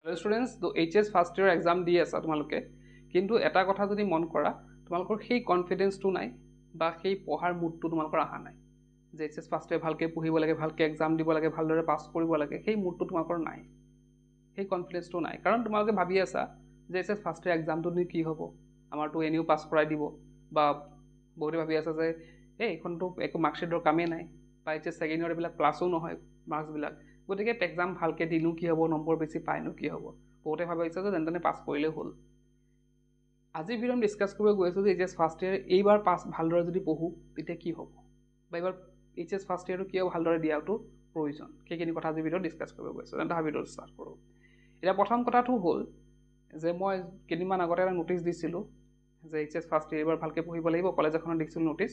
Hello students, তো HS first ইয়াৰ exam দি আছা তোমালোকে কিন্তু এটা কথা যদি মন কৰা তোমালোকৰ সেই কনফিডেন্সটো নাই বা সেই পঢ়াৰ মুডটো তোমালোকৰ আহা নাই যে HS ফাৰ্স্ট ইয়াৰ ভালকে পঢ়িব লাগে ভালকে এক্সাম দিব লাগে ভালদৰে পাস কৰিব লাগে সেই মুডটো তোমালোকৰ নাই সেই কনফিডেন্সটো নাই কাৰণ তোমালোকে ভাবি আছা যে HS ফাৰ্স্ট ইয়াৰ এক্সামটো নি কি হ'ব আমাৰটো এনিও পাস কৰাই দিব বা বহুতে ভাবি আছে যে এইখনটো একো মাৰ্কশিটৰ কামে নাই বা HS সেকেন্ড ইয়াৰ বিলাক ক্লাসও নহয় মাৰ্কস বিলাক গতিকে এক্সাম ভালকে দিনো কি হ'ব নম্বৰ বেছি পাইনো কি হ'ব বহুতে ভাবিছে যে যেনতেনে পাস কৰিলে হ'ল আজি ভিডিঅ'ত ডিসকাস কৰিব গৈছো যে HS ফাৰ্স্ট ইয়াৰ এইবাৰ পাস ভালদৰে যদি পঢ়ো তেতিয়া কি হ'ব বা এইবাৰ HS ফাৰ্স্ট ইয়াৰটো কিয় ভালদৰে দিয়াটো প্ৰয়োজন সেইখিনি কথা আজি ভিডিঅ'ত ডিসকাস কৰিব গৈছো তেন্তে ভিডিঅ'টো ষ্টাৰ্ট কৰো এটা প্ৰথম কথাটো হ'ল যে মই কেদিনমান আগতে এটা নোটিস দিছিলো যে HS ফার্স্ট ইয়াৰ এইবাৰ ভালকে পঢ়িব লাগিব কলেজ এখনত দিছিলো নোটিস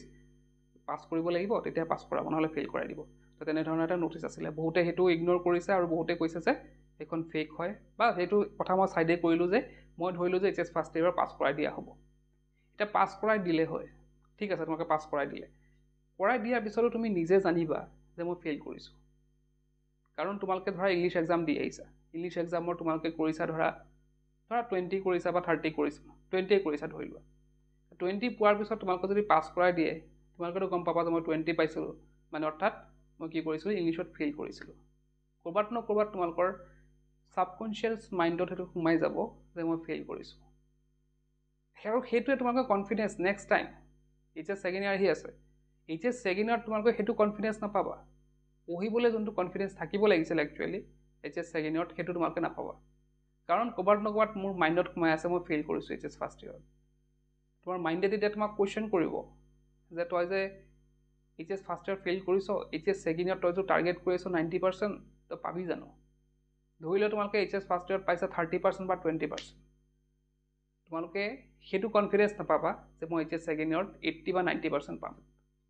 পাস কৰিব লাগিব তেতিয়া পাস কৰাব নহলে ফেল কৰাই দিব তো তেনে ধৰণৰ এটা নোটিস আছিল বহুতে হেতু ইগনোৰ কৰিছে আৰু বহুতে কৈছে যে এখন ফেক হয় বা হেতু কথা মই সাইডে কৰিলো যে মই ধৰিলো যে HS ফাৰ্স্ট ইয়াৰ পাস কৰাই দিয়া হ'ব এটা পাস কৰাই দিলে হয় ঠিক আছে তোমাকে পাস কৰাই দিলে কৰাই দিয়াৰ পিছতো তুমি নিজে জানিবা যে মই ফেল কৰিছো কাৰণ তোমালকে ধৰা ইংলিশ এক্সাম দি আহিছা ইংলিশ এক্সামৰ তোমালকে কৰিছা ধৰা 20 কৰিছা বা 30 কৰিছা 20 কৰিছা ধৰিলো 20 পোৱাৰ পিছত তোমালকে যদি পাস কৰাই দিয়ে তোমালকেতো গম পাবা যে মই 20 পাইছিলো মানে অৰ্থাৎ মই কি কৰিছিলো ইংলিশত ফেল কৰিছিলো কৰবাত ন কৰবাত তোমালকৰ সাবকনশিয়াস মাইন্ডত হেতু সোমাই যাব যে মই ফেল কৰিছো আৰু হেতুৱে তোমালকৰ confidence next time HS second year হি আছে HS সেকেন্ড ইয়াৰ তোমালকৰ হেতু কনফিডেন্স নাপাবা পঢ়িবলৈ যোনটো কনফিডেন্স থাকিব লাগিছিল একচুয়ালি HS সেকেন্ড ইয়াৰত হেতু তোমালকে নাপাবা কাৰণ কৰবাত ন কৰবাত মোৰ মাইন্ডত সোমাই আছে মই ফেল কৰিছো HS ফাৰ্স্ট ইয়াৰ তোমাৰ মাইন্ডে তেতিয়া তোমাক কোৱেশ্চন কৰিব যে তই যে HS ফাৰ্স্ট ইয়াৰ ফেল কৰিছো HS সেকেন্ড ইয়াৰ তই যে টাৰ্গেট কৰিছো 90% তো পাবি জানো ধৰিলে তোমালকে HS ফাৰ্স্ট ইয়াৰ পাইছা 30% বা 20% তোমালকে হেতু কনফিডেন্স নাপাবা যে মই HS সেকেন্ড ইয়াৰত 80 বা 90% পাম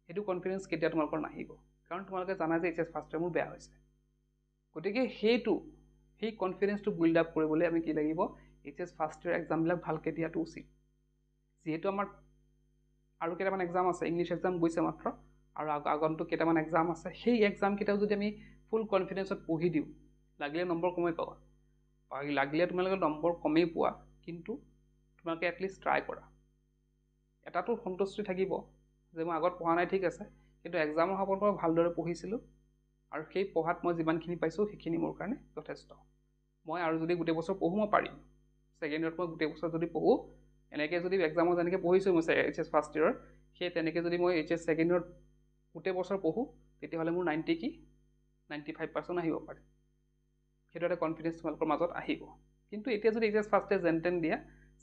হেতু কনফিডেন্স কেতিয়া তোমালকৰ নাহিব কাৰণ তোমালকে জানা যে HS ফাৰ্স্ট ইয়াৰ মোৰ বেয়া হৈছে গতিকে হেতু সেই কনফিডেন্সটো বিল্ড আপ কৰিবলৈ আমি কি লাগিব HS ফাৰ্স্ট ইয়াৰ এক্সাম বিলাক ভালকে দিয়াটো উচিত যেহেতু আমাৰ আৰু কেইটামান এক্সাম আছে ইংলিশ এক্সাম গৈছে মাত্ৰ আৰু আগন্তুক কেইটামান এক্সাম আছে সেই এক্সাম কেইটাও যদি আমি ফুল কনফিডেন্সত পঢ়ি দিও লাগিলে নম্বৰ কমে পাবা লাগিলে তোমালোকে নম্বৰ কমেই পোৱা কিন্তু তোমালোকে এটলিষ্ট ট্ৰাই কৰা এটাটো সন্তুষ্টি থাকিব যে মই আগত পঢ়া নাই ঠিক আছে কিন্তু এক্সামৰ সময়ত মই ভালদৰে পঢ়িছিলো আৰু সেই পঢ়াত মই যিমানখিনি পাইছো সেইখিনি মোৰ কাৰণে যথেষ্ট মই আৰু যদি গোটেই বছৰ পঢ়ো মই পাৰিম সেকেন্ড ইয়াৰত মই গোটেই বছৰ যদি পঢ়ো এনেকে যদি এক্সামত যেনেকে পঢ়িছো মই HS ফাৰ্স্ট ইয়াৰ সেই তেনেকে যদি মই HS সেকেন্ড ইয়াৰত গোটেই বছৰ পঢ়ো তেতিয়া হলে মোৰ 90 কি 95% আহিব পাৰে হেতু এটা কনফিডেন্স তোমালোকৰ মাজত আহিব কিন্তু এতিয়া যদি HS ফাৰ্স্ট ইয়াৰ জেন্টেন দিয়া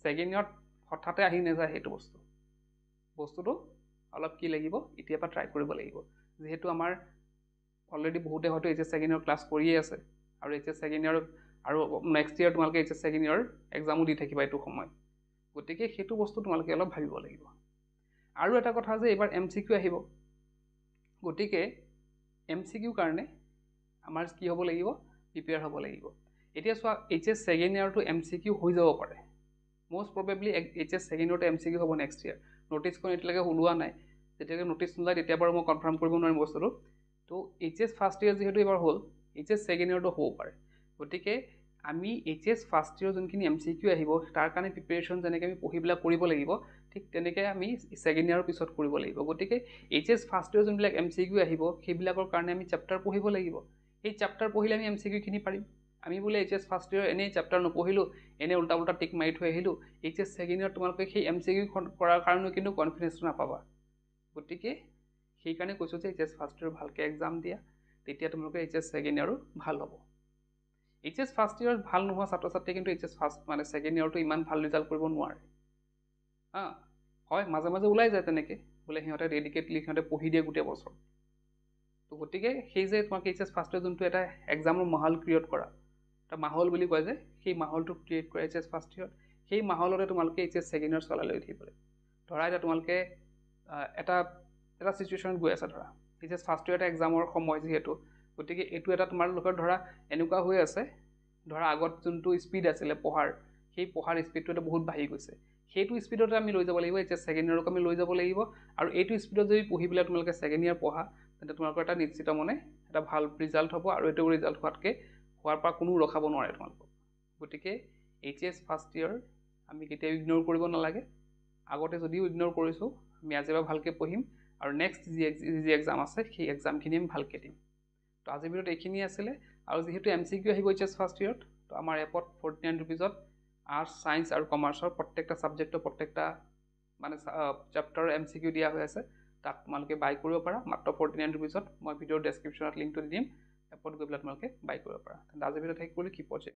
সেকেন্ড ইয়াৰত হঠাতে আহি নেযায় হেতু বস্তুটো অলপ কি লাগিব এতিয়াপা ট্ৰাই কৰিব লাগিব যেহেতু আমাৰ অলৰেডি বহুতে হয়তো HS সেকেন্ড ইয়াৰ ক্লাস কৰিয়ে আছে আৰু HS সেকেন্ড ইয়াৰ আৰু নেক্সট ইয়াৰ তোমালোকে HS সেকেন্ড ইয়াৰ এক্সামও দি থাকিবা এটো সময় গতিকে হেতু বস্তু তোমালোকে অলপ ভাবিব লাগিব আৰু এটা কথা যে এবাৰ MCQ আহিব গতিকে MCQ কাৰণে আমাৰ কি হ'ব লাগিব প্ৰিপেয়াৰ হ'ব লাগিব এতিয়া সোৱা HS সেকেন্ড ইয়াৰটো MCQ হৈ যাব পাৰে most probably HS সেকেন্ড ইয়াৰটো MCQ হ'ব নেক্সট ইয়াৰ নোটিস কোন এতিয়ালৈকে ওলোৱা নাই যেতিয়ালৈকে নোটিস নোলাই তেতিয়া বাৰু মই কনফাৰ্ম কৰিব নোৱাৰিম বস্তুটো তো HS ফাৰ্স্ট ইয়াৰ যেহেতু এবাৰ হ'ল HS সেকেন্ড ইয়াৰটো হ'ব পাৰে গতিকে আমি HS ফাৰ্স্ট ইয়াৰ যোনখিনি MCQ আহিব তাৰ কাৰণে প্ৰিপাৰেচন যেনেকৈ আমি পঢ়িবলা কৰিব লাগিব ঠিক তেনেকৈ আমি সেকেন্ড ইয়াৰৰ পিছত কৰিব লাগিব গতিকে HS ফাৰ্স্ট ইয়াৰ যোনবিলাক MCQ আহিব সেইবিলাকৰ কাৰণে আমি চেপ্টাৰ পঢ়িব লাগিব এই চেপ্টাৰ পঢ়িলে আমি MCQ খিনি পাৰিম আমি বোলে HS ফাৰ্স্ট ইয়াৰ এনে চেপ্টাৰ নপঢ়িলো এনে উল্টা উল্টা টিক মাৰি থৈ আহিলো HS সেকেন্ড ইয়াৰ তোমালোকে সেই MCQ কৰাৰ কাৰণে কিন্তু কনফিডেন্স নাপাবা গতিকে সেই কাৰণে কৈছো যে HS ফাৰ্স্ট ইয়াৰ ভালকে এক্সাম দিয়া তেতিয়া তোমালোকে HS সেকেন্ড ইয়াৰো ভাল হ'ব HS ফাৰ্স্ট ইয়াৰ ভাল নোহোৱা ছাত্ৰ-ছাত্ৰী কিন্তু HS ফাৰ্স্ট মানে সেকেন্ড ইয়াৰটো ইমান ভাল ৰিজাল্ট কৰিব নোৱাৰে হয় মাজে মাজে ওলাই যায় তেনেকে বোলে সিহঁতে ডেডিকেটলি সিহঁতে পঢ়ি দিয়ে গোটেই বছৰ তো গতিকে সেই যে তোমাক HS ফাৰ্স্ট ইয়াৰ যোনটো এটা এক্সামৰ মাহল ক্ৰিয়েট কৰা এটা মাহল বুলি কয় যে সেই মাহলটো ক্ৰিয়েট কৰে HS ফাৰ্স্ট ইয়াৰ সেই মাহলতে তোমালোকে HS সেকেন্ড ইয়াৰ চলাই লৈ উঠিব ধৰা এটা তোমালোকে এটা সিচুৱেচনত গৈ আছে ধৰা HS ফাৰ্স্ট ইয়াৰ এটা এক্সামৰ সময় যেহেতু গতিকে এটো এটা তোমাৰ লোকৰ ধৰা এনেকুৱা হৈ আছে ধৰা আগত যোনটো স্পিড আছিল পঢ়াৰ সেই পঢ়াৰ স্পিডটো এটা বহুত বাঢ়ি গৈছে সেইটো স্পিডতে আমি লৈ যাব লাগিব HS সেকেন্ড ইয়াৰক আমি লৈ যাব লাগিব আৰু এইটো স্পিডত যদি পঢ়িবলে তোমালোকে সেকেন্ড ইয়াৰ পঢ়া তেন্তে তোমালোকৰ এটা নিশ্চিত মনে এটা ভাল ৰিজাল্ট হ'ব আৰু এটো ৰিজাল্ট হোৱাতকে হোৱাৰ পৰা কোনো ৰখাব নোৱাৰে তোমালোকক গতিকে HS ফাৰ্ষ্ট ইয়েৰ আমি কেতিয়াও ইগন'ৰ কৰিব নালাগে আগতে যদিও ইগন'ৰ কৰিছোঁ আমি আজিৰ পৰা ভালকৈ পঢ়িম আৰু নেক্সট যি এক্সাম আছে সেই এক্সামখিনি আমি ভালকৈ দিম তো আজিৰ ভিডিঅ'ত এইখিনিয়ে আছিলে আৰু যিহেতু MCQ আহিব HS ফাৰ্ষ্ট ইয়েৰত তো আমাৰ এপত 49 ৰুপিজত আৰ্টছ ছায়েন্স আৰু কমাৰ্চৰ প্ৰত্যেকটা ছাবজেক্টৰ প্ৰত্যেকটা মানে চেপ্টাৰৰ MCQ দিয়া হৈ আছে তাক তোমালোকে বাই কৰিব পাৰা মাত্ৰ 49 ৰুপিজত মই ভিডিঅ'ৰ ডেছক্ৰিপশ্যনত লিংকটো দি দিম এপত গৈ পেলাই তোমালোকে বাই কৰিব পাৰা তেন্তে আজিৰ ভিডিঅ'ত শেষ কৰিলোঁ কি পৰ্যায়